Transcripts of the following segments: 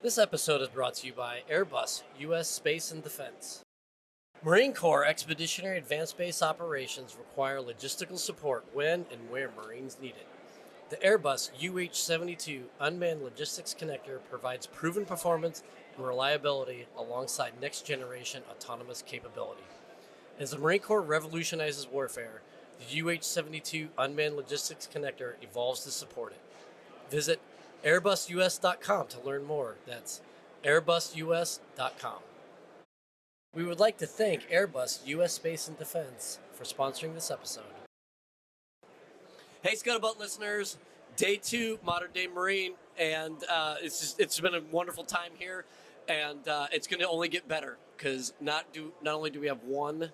This episode is brought to you by Airbus, U.S. Space and Defense. Marine Corps Expeditionary Advanced Base operations require logistical support when and where Marines need it. The Airbus UH-72 Unmanned Logistics Connector provides proven performance and reliability alongside next-generation autonomous capability. As the Marine Corps revolutionizes warfare, the UH-72 Unmanned Logistics Connector evolves to support it. Visit AirbusUS.com to learn more. That's AirbusUS.com. We would like to thank Airbus U.S. Space and Defense for sponsoring this episode. Hey, Scuttlebutt listeners, day 2, Modern Day Marine, and it's been a wonderful time here, and it's going to only get better because not only do we have one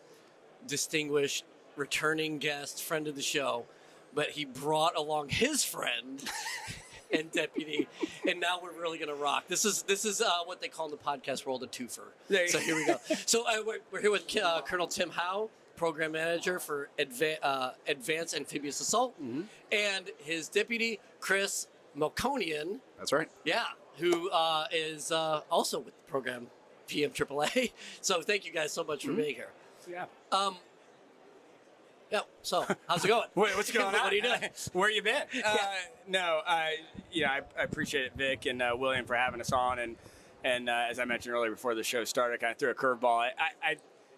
distinguished returning guest, friend of the show, but he brought along his friend and deputy, and now we're really going to rock. This is what they call in the podcast world a twofer. So here we go. So we're here with Colonel Tim Hough, Program Manager for Advanced Amphibious Assault, and his deputy, Chris Melkonian. That's right. Yeah, who is also with the program PM AAA. So thank you guys so much for being here. Yeah. Yeah. So how's it going? Wait, what's going on? What are you doing? Where you been? I appreciate it, Vic and William, for having us on. And as I mentioned earlier before the show started, I kind of threw a curveball. I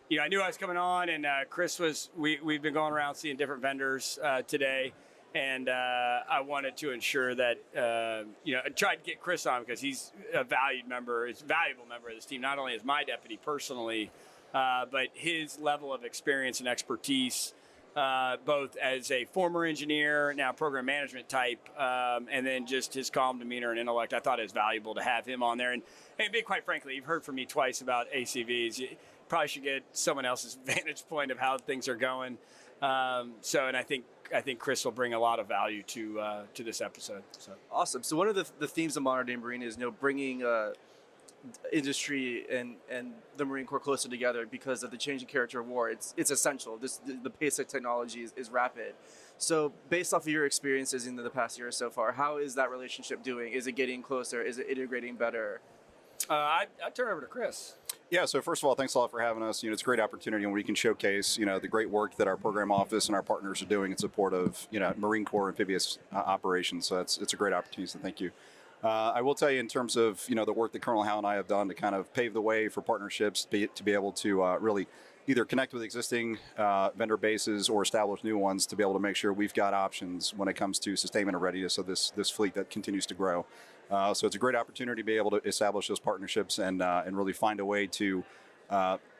knew I was coming on, and Chris was. We've been going around seeing different vendors today, and I wanted to ensure that I tried to get Chris on because he's a valuable member of this team, not only as my deputy personally, but his level of experience and expertise. Both as a former engineer, now program management type, and then just his calm demeanor and intellect. I thought it was valuable to have him on there. And quite frankly, you've heard from me twice about ACVs. You probably should get someone else's vantage point of how things are going. And I think Chris will bring a lot of value to this episode. So Awesome. So one of the themes of Modern Day Marine is bringing industry and the Marine Corps closer together because of the changing character of war. It's essential. The pace of technology is rapid. So based off of your experiences in the past year so far, how is that relationship doing? Is it getting closer? Is it integrating better? I turn over to Chris. Yeah, so first of all, thanks a lot for having us. It's a great opportunity when we can showcase, the great work that our program office and our partners are doing in support of, Marine Corps amphibious operations. So it's a great opportunity, so thank you. I will tell you in terms of, the work that Colonel Hough and I have done to kind of pave the way for partnerships to be able to really either connect with existing vendor bases or establish new ones to be able to make sure we've got options when it comes to sustainment and readiness of this fleet that continues to grow. So it's a great opportunity to be able to establish those partnerships and really find a way to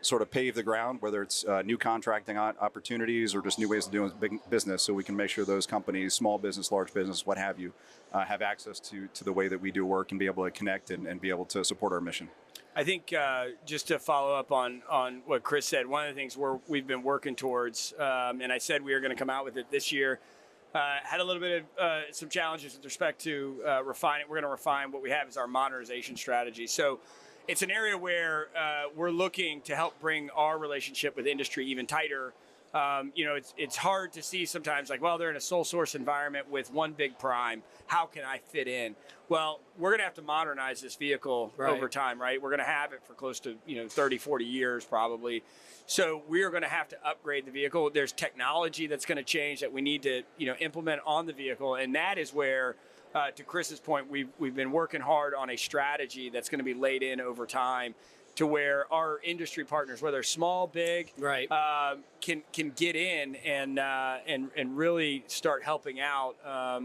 sort of pave the ground, whether it's new contracting opportunities or just new ways of doing business, so we can make sure those companies, small business, large business, what have you, have access to the way that we do work and be able to connect and be able to support our mission. I think just to follow up on what Chris said, one of the things we've been working towards, and I said we were going to come out with it this year, had a little bit of some challenges with respect to refining. We're going to refine what we have as our modernization strategy. So it's an area where we're looking to help bring our relationship with industry even tighter. It's hard to see sometimes they're in a sole source environment with one big prime. How can I fit in? Well, we're going to have to modernize this vehicle over time, right? We're going to have it for close to, 30, 40 years probably. So we are going to have to upgrade the vehicle. There's technology that's going to change that we need to, implement on the vehicle. And that is where, to Chris's point, we've been working hard on a strategy that's going to be laid in over time to where our industry partners, whether small, big, can get in and really start helping out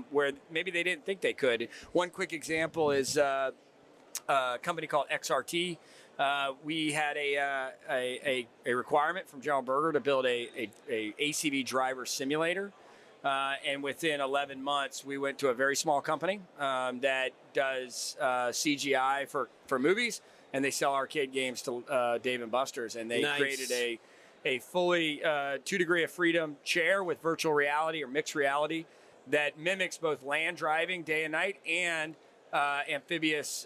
where maybe they didn't think they could. One quick example is a company called XRT. We had a requirement from General Berger to build a ACV driver simulator. And within 11 months, we went to a very small company that does CGI for movies, and they sell arcade games to Dave & Buster's, and they created a fully 2 degree of freedom chair with virtual reality or mixed reality that mimics both land driving day and night and amphibious,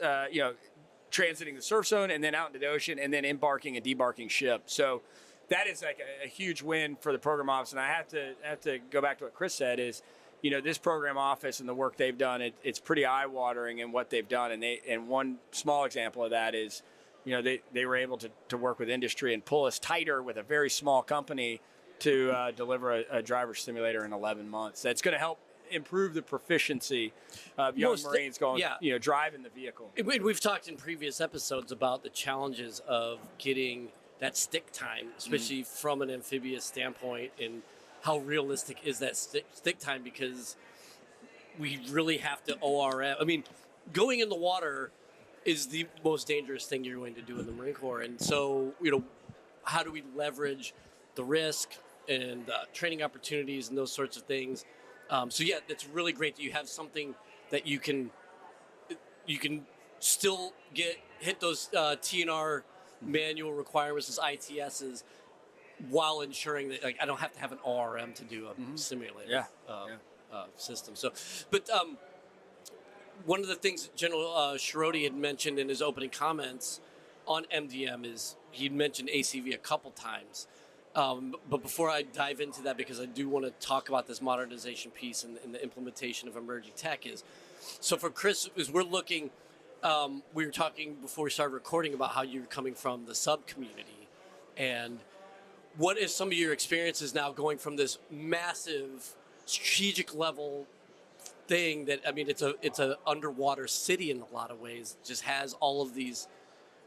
transiting the surf zone and then out into the ocean and then embarking and debarking ship. So that is a huge win for the program office. And I have to go back to what Chris said is, this program office and the work they've done, it's pretty eye-watering in what they've done. And one small example of that is, they were able to work with industry and pull us tighter with a very small company to deliver a driver simulator in 11 months. That's going to help improve the proficiency of young Marines driving the vehicle. We've talked in previous episodes about the challenges of getting that stick time, especially from an amphibious standpoint, and how realistic is that stick time, because we really have to ORM. I mean, going in the water is the most dangerous thing you're going to do in the Marine Corps. And so, how do we leverage the risk and training opportunities and those sorts of things? It's really great that you have something that you can still hit those TNR manual requirements as ITSs, while ensuring that I don't have to have an ORM to do a simulator system. So, but one of the things General Schirodi had mentioned in his opening comments on MDM is he'd mentioned ACV a couple times. But before I dive into that, because I do want to talk about this modernization piece and the implementation of emerging tech so for Chris, as we're looking, we were talking before we started recording about how you're coming from the sub community, and what is some of your experiences now going from this massive strategic level thing that, it's a underwater city in a lot of ways, just has all of these,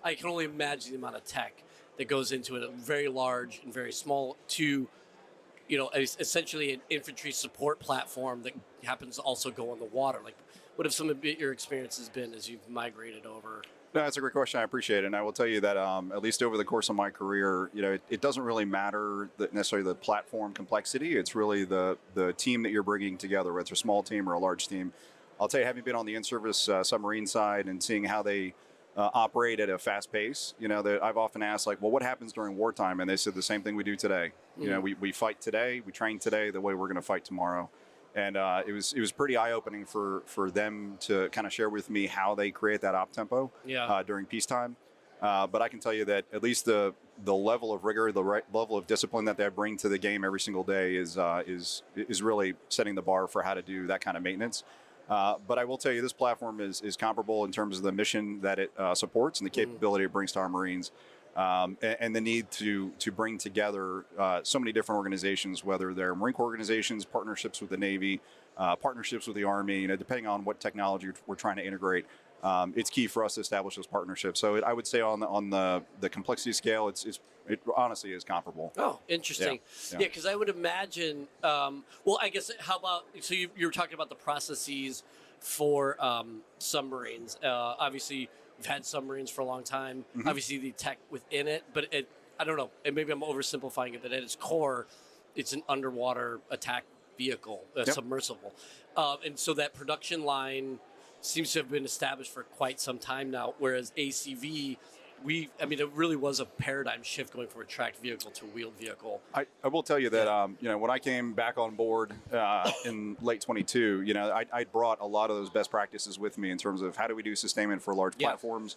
I can only imagine the amount of tech that goes into it, a very large and very small, to, essentially an infantry support platform that happens to also go on the water. Like, what have some of your experiences been as you've migrated over? No, that's a great question. I appreciate it. And I will tell you that at least over the course of my career, it doesn't really matter necessarily the platform complexity. It's really the team that you're bringing together, whether it's a small team or a large team. I'll tell you, having been on the in-service submarine side and seeing how they operate at a fast pace, that I've often asked, like, well, what happens during wartime? And they said the same thing we do today. We fight today, we train today the way we're going to fight tomorrow. And it was pretty eye-opening for them to kind of share with me how they create that op tempo during peacetime. But I can tell you that at least the level of rigor, the level of discipline that they bring to the game every single day is really setting the bar for how to do that kind of maintenance. But I will tell you, this platform is comparable in terms of the mission that it supports and the capability it brings to our Marines. And the need to bring together so many different organizations, whether they're Marine Corps organizations, partnerships with the Navy, partnerships with the Army, depending on what technology we're trying to integrate. It's key for us to establish those partnerships. So I would say on the complexity scale, it honestly is comparable. Oh, interesting. Yeah, because I would imagine, I guess, how about, so you were talking about the processes for submarines. Obviously, we've had submarines for a long time. Obviously, the tech within it, but I don't know, and maybe I'm oversimplifying it, but at its core, it's an underwater attack vehicle, submersible. And so that production line seems to have been established for quite some time now, whereas ACV, it really was a paradigm shift going from a tracked vehicle to a wheeled vehicle. I will tell you that, when I came back on board in late 22, I brought a lot of those best practices with me in terms of how do we do sustainment for large platforms.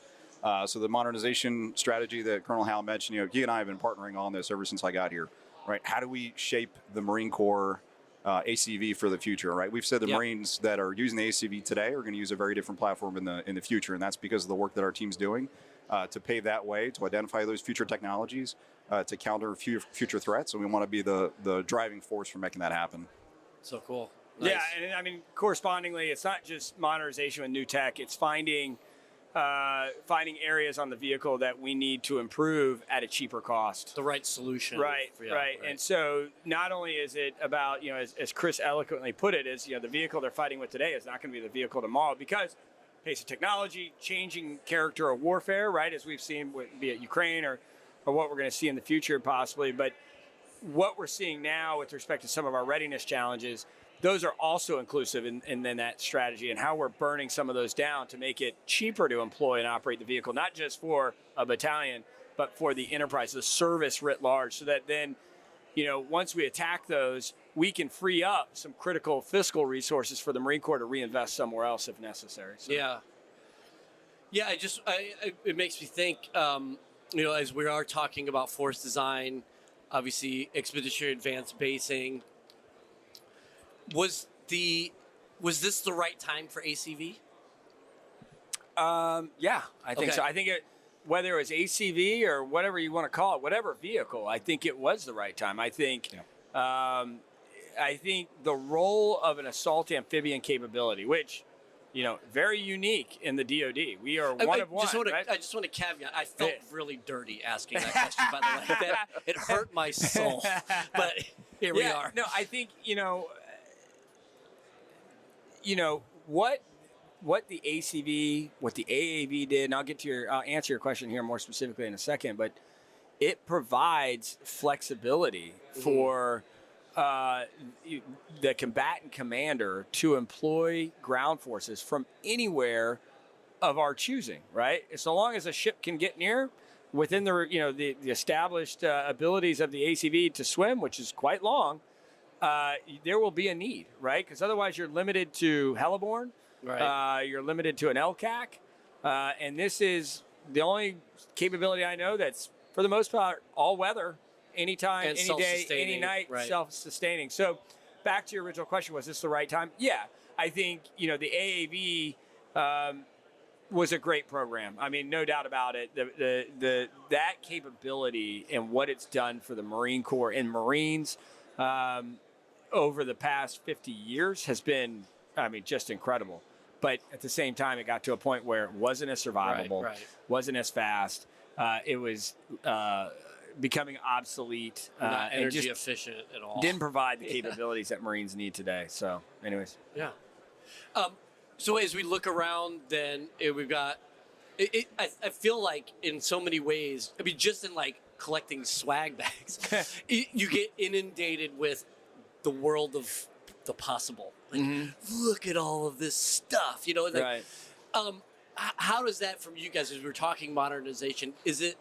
So the modernization strategy that Colonel Hough mentioned, he and I have been partnering on this ever since I got here, right? How do we shape the Marine Corps ACV for the future, right? We've said the Marines that are using the ACV today are going to use a very different platform in the future, and that's because of the work that our team's doing to pave that way, to identify those future technologies, to counter future threats, and we want to be the driving force for making that happen. So cool. Nice. Yeah, and correspondingly, it's not just modernization with new tech, it's finding areas on the vehicle that we need to improve at a cheaper cost. The right solution. Right. And so not only is it about, as Chris eloquently put it, is, the vehicle they're fighting with today is not going to be the vehicle tomorrow, because pace of technology, changing character of warfare, right, as we've seen, be it Ukraine or what we're going to see in the future possibly. But what we're seeing now with respect to some of our readiness challenges, those are also inclusive in that strategy and how we're burning some of those down to make it cheaper to employ and operate the vehicle, not just for a battalion, but for the enterprise, the service writ large, so that then, once we attack those, we can free up some critical fiscal resources for the Marine Corps to reinvest somewhere else if necessary. So. Yeah. It makes me think, as we are talking about force design, obviously expeditionary advanced basing, was Was this the right time for ACV? Yeah, I think Okay. so. I think whether it was ACV or whatever you want to call it, whatever vehicle, I think it was the right time. I think, I think the role of an assault amphibian capability, which, very unique in the DoD. We are one of one. Right? I just want to caveat. I felt really dirty asking that question. By the way, it hurt my soul. But here we are. No, I think what the ACV, what the AAV did, and I'll answer your question here more specifically in a second, but it provides flexibility for the combatant commander to employ ground forces from anywhere of our choosing, right? So long as a ship can get near within the established abilities of the ACV to swim, which is quite long, there will be a need, right? Because otherwise you're limited to heliborne. Right. You're limited to an LCAC, and this is the only capability I know that's, for the most part, all weather, anytime, And any day, self-sustaining, any night, right. self-sustaining. So, back to your original question, was this the right time? Yeah, I think the AAV was a great program. I mean, no doubt about it. That capability and what it's done for the Marine Corps and Marines over the past 50 years has been, just incredible. But at the same time, it got to a point where it wasn't as survivable, Right. wasn't as fast. It was becoming obsolete. Not and energy just efficient at all. didn't provide the capabilities that Marines need today. So, anyways. Yeah. So as we look around, then we've got. I feel like in so many ways. I mean, just in like collecting swag bags, you get inundated with the world of the possible. Like, look at all of this stuff. Right. How does that, from you guys, as we're talking modernization, is it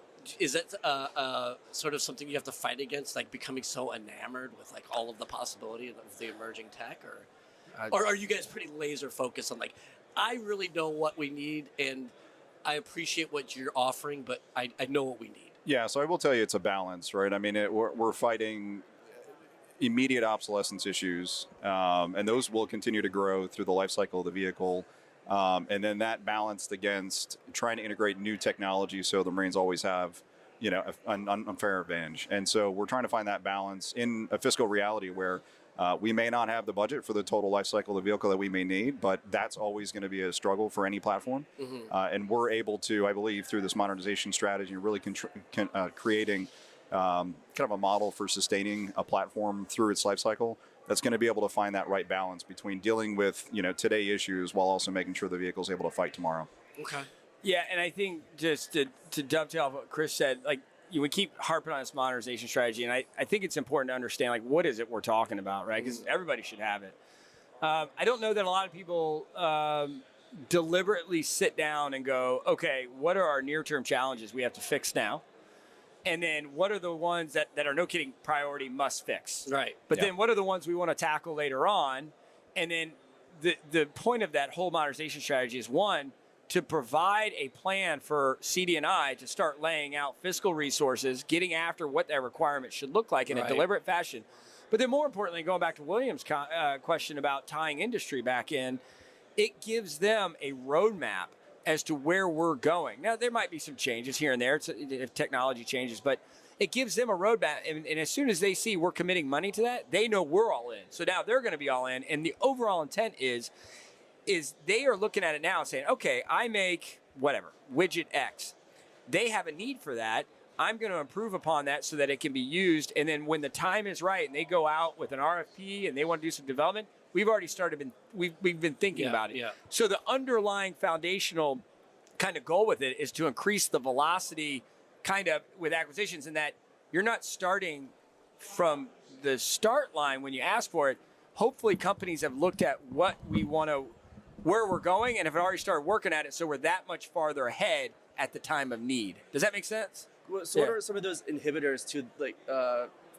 sort of something you have to fight against, like becoming so enamored with like all of the possibility of the emerging tech, or are you guys pretty laser focused on like, I really know what we need and I appreciate what you're offering, but I know what we need. Yeah, so I will tell you it's a balance, right? I mean, we're fighting immediate obsolescence issues, and those will continue to grow through the life cycle of the vehicle. And then that balanced against trying to integrate new technology so the Marines always have, an unfair advantage. And so we're trying to find that balance in a fiscal reality where we may not have the budget for the total life cycle of the vehicle that we may need, but that's always going to be a struggle for any platform. And we're able to, I believe, through this modernization strategy, really creating kind of a model for sustaining a platform through its life cycle that's going to be able to find that right balance between dealing with today issues while also making sure the vehicle is able to fight tomorrow. Okay. Yeah, and I think just to dovetail off what Chris said, like we keep harping on this modernization strategy, and I think it's important to understand like what is it we're talking about, right? Because everybody should have it. I don't know that a lot of people deliberately sit down and go, okay, what are our near-term challenges we have to fix now? And then what are the ones that are, no kidding, priority must fix? Right. But then what are the ones we want to tackle later on? And then the point of that whole modernization strategy is, one, to provide a plan for CD&I to start laying out fiscal resources, getting after what that requirement should look like in a deliberate fashion. But then more importantly, going back to William's question about tying industry back in, it gives them a roadmap as to where we're going. Now, there might be some changes here and there if technology changes, but it gives them a roadmap. And as soon as they see we're committing money to that, they know we're all in. So now they're going to be all in. And the overall intent is they are looking at it now and saying, okay, I make whatever, widget X. They have a need for that. I'm going to improve upon that so that it can be used. And then when the time is right and they go out with an RFP and they want to do some development, we've already started, we've been thinking about it. Yeah. So the underlying foundational kind of goal with it is to increase the velocity kind of with acquisitions, in that you're not starting from the start line when you ask for it. Hopefully companies have looked at what we want to, where we're going, and have already started working at it, so we're that much farther ahead at the time of need. Does that make sense? So what are some of those inhibitors to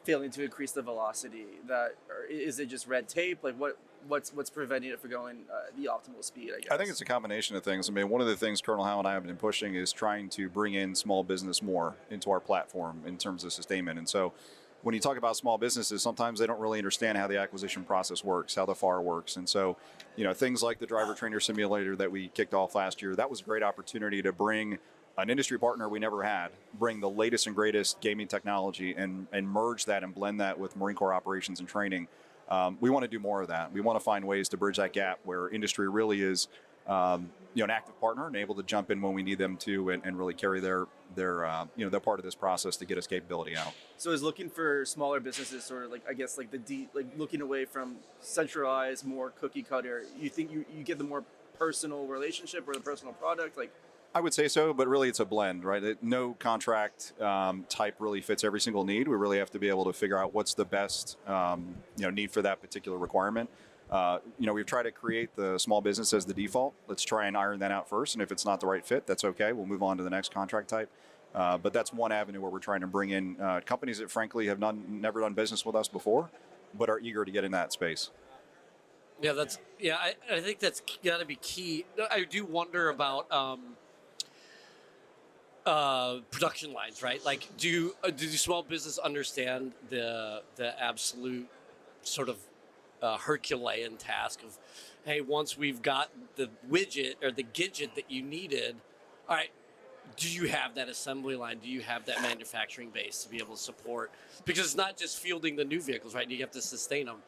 failing to increase the velocity? Is it just red tape? Like what's preventing it from going the optimal speed, I guess? I think it's a combination of things. I mean, one of the things Colonel Hough and I have been pushing is trying to bring in small business more into our platform in terms of sustainment. And so when you talk about small businesses, sometimes they don't really understand how the acquisition process works, how the FAR works. And so, things like the driver trainer simulator that we kicked off last year, that was a great opportunity to bring an industry partner we never had, bring the latest and greatest gaming technology and merge that and blend that with Marine Corps operations and training. We want to do more of that. We want to find ways to bridge that gap where industry really is an active partner and able to jump in when we need them to and really carry their part of this process to get us capability out. So is looking for smaller businesses sort of looking away from centralized, more cookie cutter, you think you get the more personal relationship or the personal product? I would say so, but really it's a blend, right? No contract type really fits every single need. We really have to be able to figure out what's the best need for that particular requirement. We've tried to create the small business as the default. Let's try and iron that out first, and if it's not the right fit, that's okay. We'll move on to the next contract type. But that's one avenue where we're trying to bring in companies that frankly have never done business with us before, but are eager to get in that space. Yeah, I think that's got to be key. I do wonder about production lines, right? Like, do small business understand the absolute sort of Herculean task of, hey, once we've got the widget or the gidget that you needed, all right, do you have that assembly line? Do you have that manufacturing base to be able to support? Because it's not just fielding the new vehicles, right? You have to sustain them.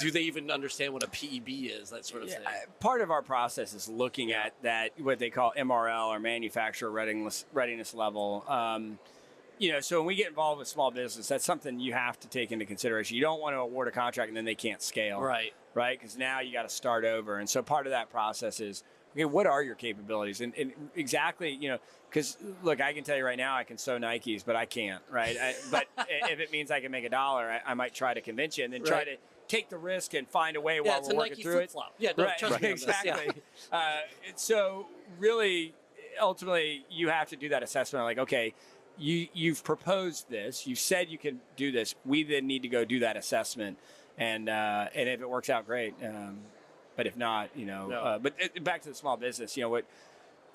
Do they even understand what a PEB is, that sort of thing? Part of our process is looking at that, what they call MRL or manufacturer readiness level. So when we get involved with small business, that's something you have to take into consideration. You don't want to award a contract and then they can't scale. Right. Because now you got to start over. And so part of that process is, okay, what are your capabilities? And exactly, because look, I can tell you right now, I can sew Nikes, but I can't, right? But if it means I can make $1, I might try to convince you and then try to take the risk and find a way while we're working through it. Yeah, no, trust me on this. Exactly. So really, ultimately, you have to do that assessment. Like, okay, you've proposed this. You said you can do this. We then need to go do that assessment, and if it works out, great. But if not, but back to the small business,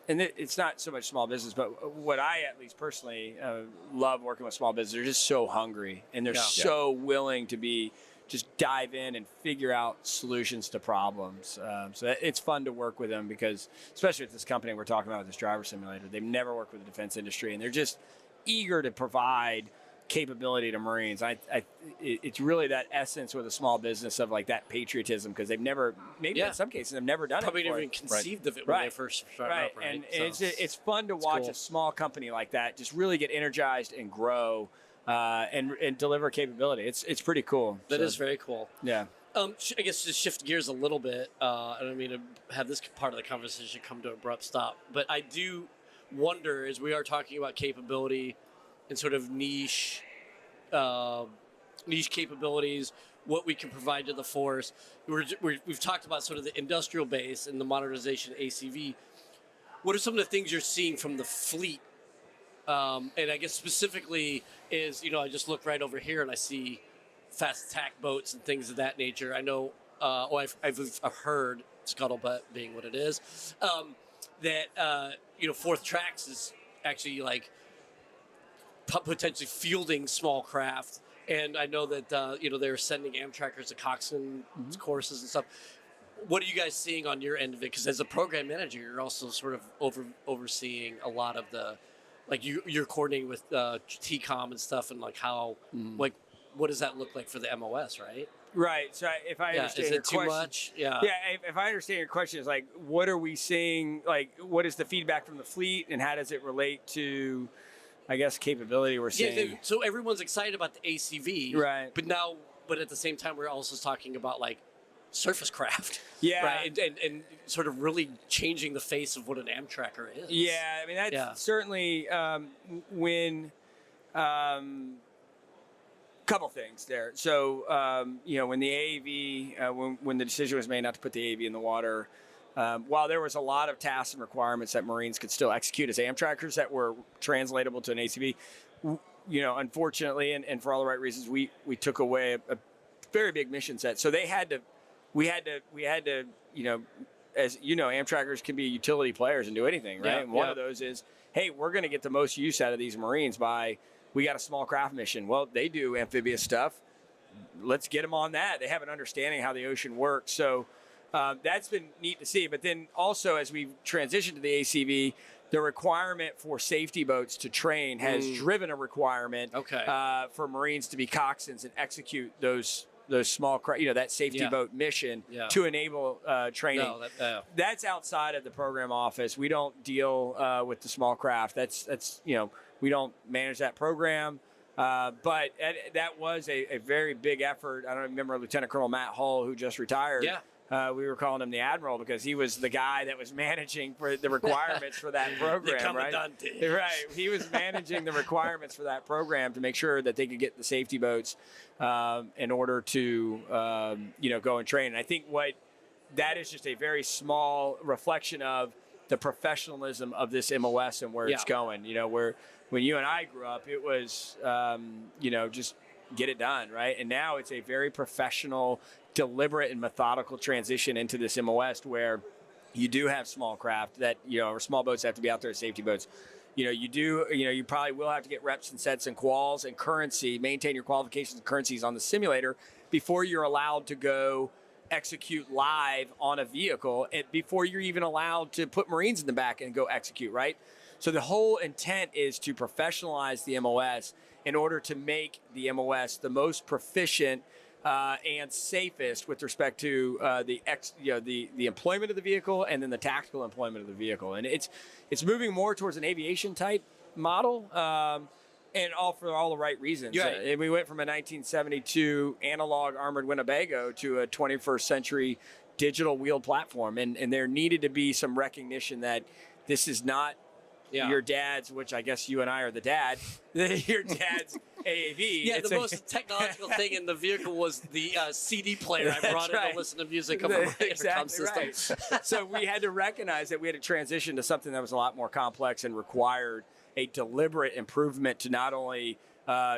it's not so much small business, but what I at least personally love working with small business. They're just so hungry and they're so willing to just dive in and figure out solutions to problems. So it's fun to work with them because, especially with this company we're talking about with this driver simulator, they've never worked with the defense industry and they're just eager to provide capability to Marines. It's really that essence with a small business of like that patriotism because they've never, maybe in some cases, they've never done Probably it before. never even conceived of it when they first started up, right? And it's fun to watch a small company like that just really get energized and grow and deliver capability. It's pretty cool. That is very cool. Yeah. I guess to shift gears a little bit, I don't mean to have this part of the conversation come to an abrupt stop, but I do wonder, as we are talking about capability and sort of niche capabilities, what we can provide to the force. We've talked about sort of the industrial base and the modernization of ACV. What are some of the things you're seeing from the fleet? And I guess specifically is, I just look right over here and I see fast attack boats and things of that nature. I know, I've heard, Scuttlebutt being what it is, that, Fourth Tracks is actually like potentially fielding small craft. And I know that, they're sending Amtrackers to coxswain courses and stuff. What are you guys seeing on your end of it? Because as a program manager, you're also sort of overseeing a lot of the, like you're coordinating with TCOM and stuff, and like how, like, what does that look like for the MOS, right? Right. So if I understand your question, too much? Yeah. Yeah. If I understand your question, is like, what are we seeing? Like, what is the feedback from the fleet, and how does it relate to, I guess, capability we're seeing? Yeah. So everyone's excited about the ACV, right? But at the same time, we're also talking about like surface craft, yeah, right? And sort of really changing the face of what an Amtracker is. Yeah. I mean, that's certainly when. Couple things there. So, when the AAV, when the decision was made not to put the AAV in the water, while there was a lot of tasks and requirements that Marines could still execute as Amtrackers that were translatable to an ACV, unfortunately, and for all the right reasons, we took away a very big mission set. So we had to, as you know, Amtrackers can be utility players and do anything, right? Yeah, and one of those is, hey, we're going to get the most use out of these Marines by we got a small craft mission. Well, they do amphibious stuff. Let's get them on that. They have an understanding how the ocean works. So that's been neat to see. But then also, as we've transitioned to the ACV, the requirement for safety boats to train has driven a requirement for Marines to be coxswains and execute those small, that safety boat mission to enable training. That's outside of the program office. We don't deal with the small craft. That's we don't manage that program. But that was a very big effort. I don't remember Lieutenant Colonel Matt Hull, who just retired. Yeah. We were calling him the Admiral because he was the guy that was managing for the requirements for that program, right? Right. He was managing the requirements for that program to make sure that they could get the safety boats in order to, go and train. And I think that is just a very small reflection of the professionalism of this MOS and where it's going. Where when you and I grew up, it was, just get it done, right? And now it's a very professional, deliberate and methodical transition into this MOS where you do have small craft that, or small boats have to be out there as safety boats. You probably will have to get reps and sets and quals and currency, maintain your qualifications and currencies on the simulator before you're allowed to go execute live on a vehicle and before you're even allowed to put Marines in the back and go execute, right? So the whole intent is to professionalize the MOS in order to make the MOS the most proficient and safest with respect to the employment of the vehicle and then the tactical employment of the vehicle. And it's moving more towards an aviation type model, and all for all the right reasons. Right. We went from a 1972 analog armored Winnebago to a 21st century digital wheeled platform, and there needed to be some recognition that this is not your dad's, which I guess you and I are the dad, your dad's AAV. Yeah, the most technological thing in the vehicle was the CD player I brought in to listen to music on my intercom system. Right. So we had to recognize that we had to transition to something that was a lot more complex and required a deliberate improvement to not only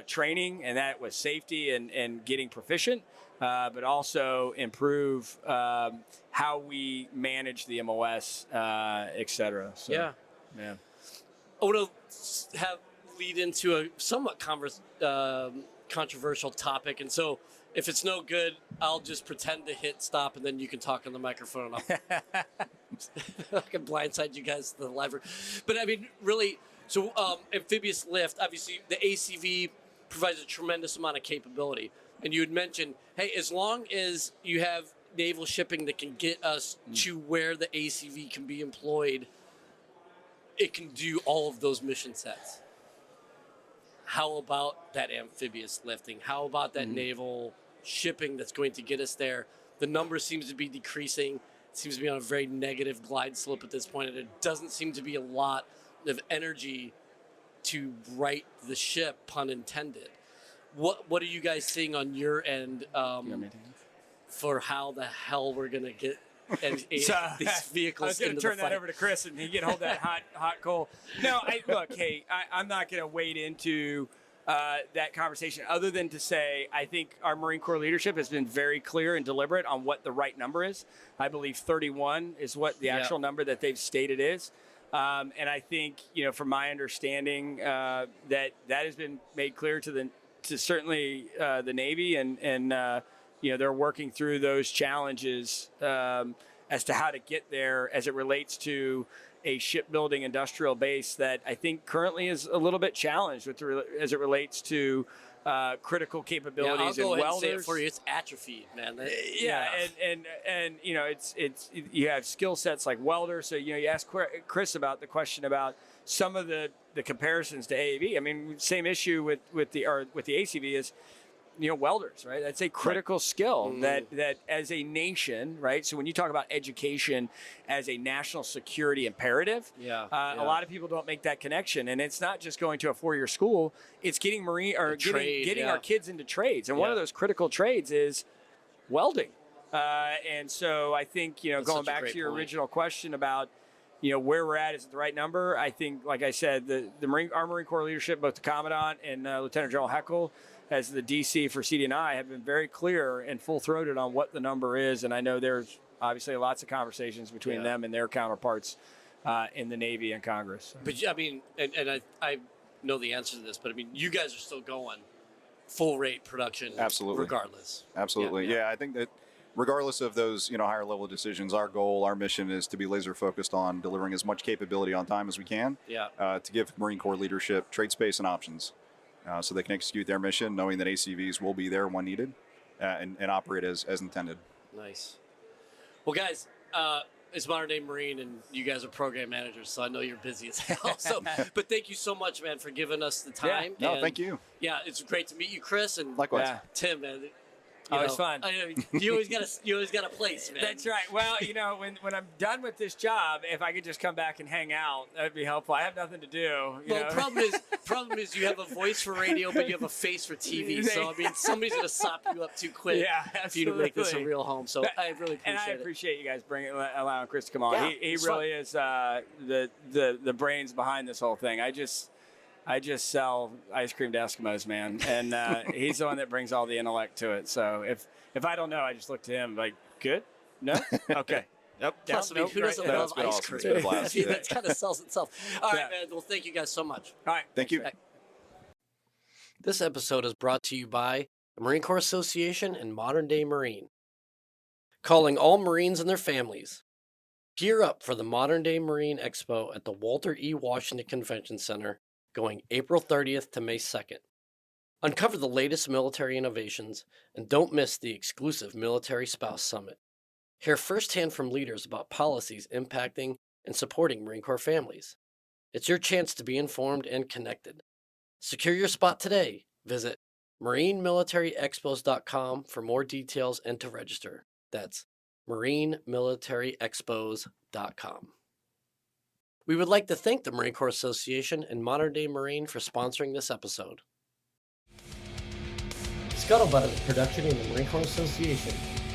training, and that was safety and getting proficient, but also improve how we manage the MOS, et cetera. So, yeah. I want to lead into a somewhat controversial topic, and so if it's no good, I'll just pretend to hit stop, and then you can talk on the microphone. I can blindside you guys to the library. But I mean, really, so amphibious lift, obviously the ACV provides a tremendous amount of capability. And you had mentioned, hey, as long as you have naval shipping that can get us to where the ACV can be employed, it can do all of those mission sets. How about that amphibious lifting? How about that naval shipping that's going to get us there? The number seems to be decreasing. It seems to be on a very negative glide slope at this point, and it doesn't seem to be a lot of energy to right the ship, pun intended. What are you guys seeing on your end for how the hell we're going to get these vehicles? I was going to turn that over to Chris, and he can hold that hot coal. No, I'm not going to wade into that conversation other than to say I think our Marine Corps leadership has been very clear and deliberate on what the right number is. I believe 31 is what the actual number that they've stated is. And I think, from my understanding, that has been made clear to certainly the Navy, and they're working through those challenges as to how to get there as it relates to a shipbuilding industrial base that I think currently is a little bit challenged as it relates to critical capabilities and welders. I'll go ahead and say it for you. It's atrophied, man. And it's you have skill sets like welders. So you asked Chris about the question about some of the comparisons to AAV. I mean, same issue with the ACV is welders, right? That's a critical skill that as a nation, right? So when you talk about education as a national security imperative, a lot of people don't make that connection. And it's not just going to a 4-year school; it's getting getting our kids into trades. And one of those critical trades is welding. And so I think That's going back to your original question about where we're at, is it the right number? I think, like I said, our Marine Corps leadership, both the Commandant and Lieutenant General Heckel, as the DC for CD&I, have been very clear and full-throated on what the number is. And I know there's obviously lots of conversations between them and their counterparts in the Navy and Congress. But I mean, and I know the answer to this, but I mean, you guys are still going full rate production, Absolutely. regardless. Absolutely. Yeah, I think that regardless of those, higher level decisions, our goal, our mission is to be laser focused on delivering as much capability on time as we can. Yeah. To give Marine Corps leadership trade space and options, so they can execute their mission, knowing that ACVs will be there when needed, and operate as intended. Nice. Well, guys, it's Modern Day Marine, and you guys are program managers, so I know you're busy as hell. So, but thank you so much, man, for giving us the time. No, and, thank you. Yeah, it's great to meet you, Chris, and Likewise. Tim, man. It's fun. You always got a place, man. That's right. Well, when I'm done with this job, if I could just come back and hang out, that'd be helpful. I have nothing to do. The problem is you have a voice for radio, but you have a face for TV. So I mean, somebody's gonna sop you up too quick for you to make this a real home. So I really appreciate it. And I appreciate you guys allowing Chris to come on. Yeah, he really is the brains behind this whole thing. I just sell ice cream to Eskimos, man, and he's the one that brings all the intellect to it. So if I don't know, I just look to him like, good, no, okay. Yep. Plus, I mean, who doesn't love ice cream? It's been a blast. That kind of sells itself. All right, man. Well, thank you guys so much. All right. Thank you. This episode is brought to you by the Marine Corps Association and Modern Day Marine. Calling all Marines and their families. Gear up for the Modern Day Marine Expo at the Walter E. Washington Convention Center, going April 30th to May 2nd. Uncover the latest military innovations and don't miss the exclusive Military Spouse Summit. Hear firsthand from leaders about policies impacting and supporting Marine Corps families. It's your chance to be informed and connected. Secure your spot today. Visit MarineMilitaryExpos.com for more details and to register. That's MarineMilitaryExpos.com. We would like to thank the Marine Corps Association and Modern Day Marine for sponsoring this episode. Scuttlebutt is a production of the Marine Corps Association.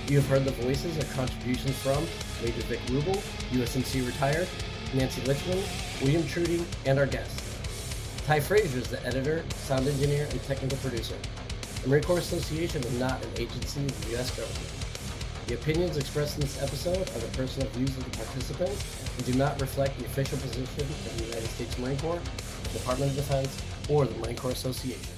You have heard the voices and contributions from Major Vic Rubel, USMC retired, Nancy Litchman, William Trudy, and our guest. Ty Frazier is the editor, sound engineer, and technical producer. The Marine Corps Association is not an agency of the U.S. government. The opinions expressed in this episode are the personal views of the participants and do not reflect the official position of the United States Marine Corps, the Department of Defense, or the Marine Corps Association.